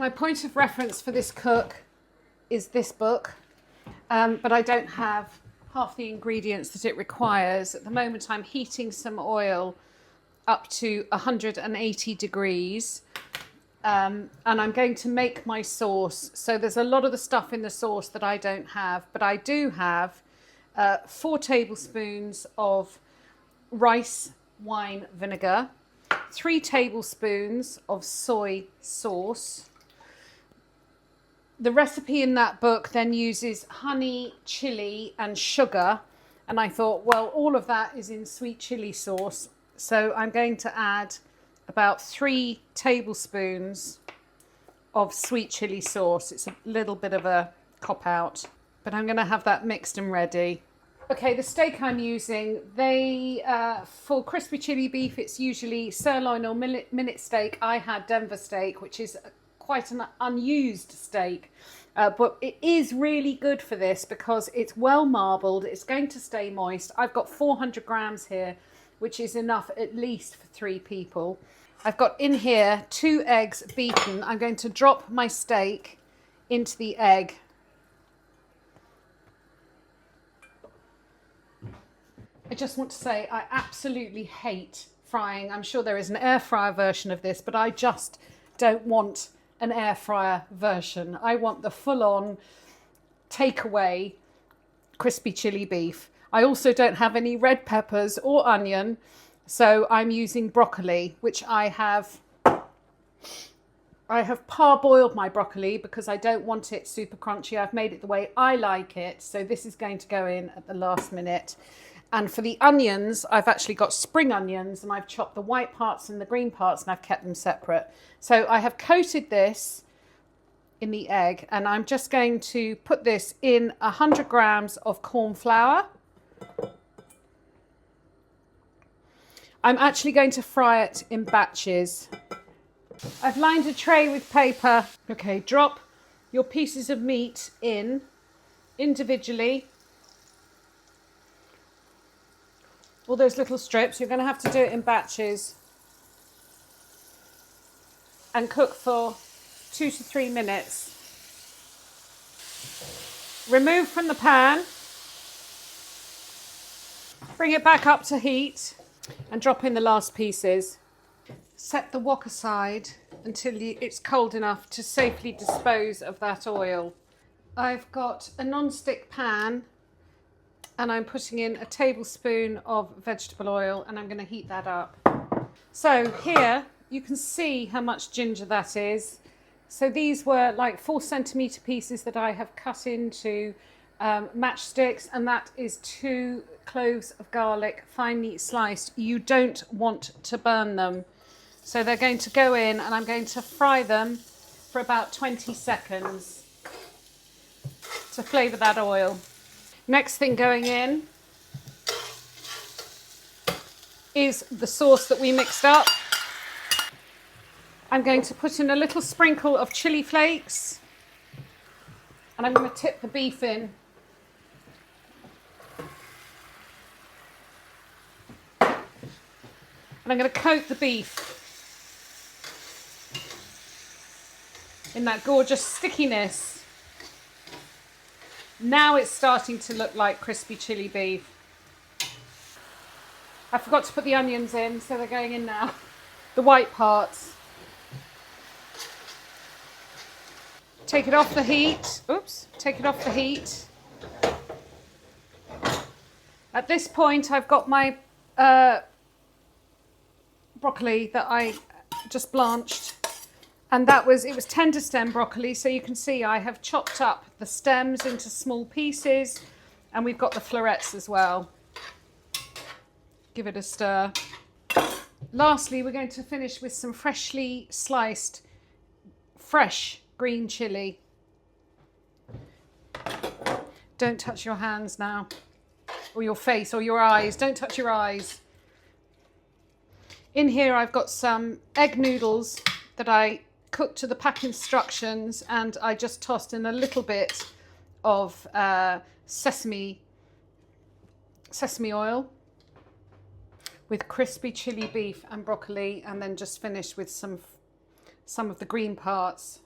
My point of reference for this cook is this book, but I don't have half the ingredients that it requires. At the moment, I'm heating some oil up to 180 degrees. And I'm going to make my sauce. So there's a lot of the stuff in the sauce that I don't have, but I do have 4 tablespoons of rice wine vinegar, 3 tablespoons of soy sauce. The recipe in that book then uses honey, chili and sugar. And I thought, well, all of that is in sweet chili sauce. So I'm going to add about 3 tablespoons of sweet chili sauce. It's a little bit of a cop out, but I'm going to have that mixed and ready. Okay, the steak I'm using, for crispy chili beef, it's usually sirloin or minute steak. I had Denver steak, which is quite an unused steak, but it is really good for this because it's well marbled. It's going to stay moist. I've got 400 grams here, which is enough at least for 3 people. I've got in here 2 eggs beaten. I'm going to drop my steak into the egg. I just want to say I absolutely hate frying. I'm sure there is an air fryer version of this, but I just don't want an air fryer version. I want the full-on takeaway crispy chili beef. I also don't have any red peppers or onion. So I'm using broccoli, which I have parboiled my broccoli because I don't want it super crunchy. I've made it the way I like it. So this is going to go in at the last minute. And for the onions, I've actually got spring onions and I've chopped the white parts and the green parts and I've kept them separate. So I have coated this in the egg and I'm just going to put this in 100 grams of corn flour. I'm actually going to fry it in batches. I've lined a tray with paper. Okay, drop your pieces of meat in individually. All those little strips, you're going to have to do it in batches. And cook for 2 to 3 minutes. Remove from the pan. Bring it back up to heat. And drop in the last pieces. Set the wok aside until it's cold enough to safely dispose of that oil. I've got a non-stick pan and I'm putting in a tablespoon of vegetable oil and I'm going to heat that up. So here you can see how much ginger that is. So these were like 4 centimetre pieces that I have cut into matchsticks, and that is 2 cloves of garlic finely sliced. You don't want to burn them. So they're going to go in and I'm going to fry them for about 20 seconds to flavour that oil. Next thing going in is the sauce that we mixed up. I'm going to put in a little sprinkle of chili flakes and I'm going to tip the beef in. And I'm going to coat the beef in that gorgeous stickiness. Now it's starting to look like crispy chili beef. I forgot to put the onions in, so they're going in now. The white parts. Take it off the heat. Oops, take it off the heat. At this point, I've got my broccoli that I just blanched, and it was tender stem broccoli, so you can see I have chopped up the stems into small pieces and we've got the florets as well. Give it a stir. Lastly, we're going to finish with some freshly sliced fresh green chili. Don't touch your hands now, or your face or your eyes. Don't touch your eyes. In here I've got some egg noodles that I cooked to the pack instructions, and I just tossed in a little bit of sesame oil with crispy chili beef and broccoli, and then just finished with some of the green parts.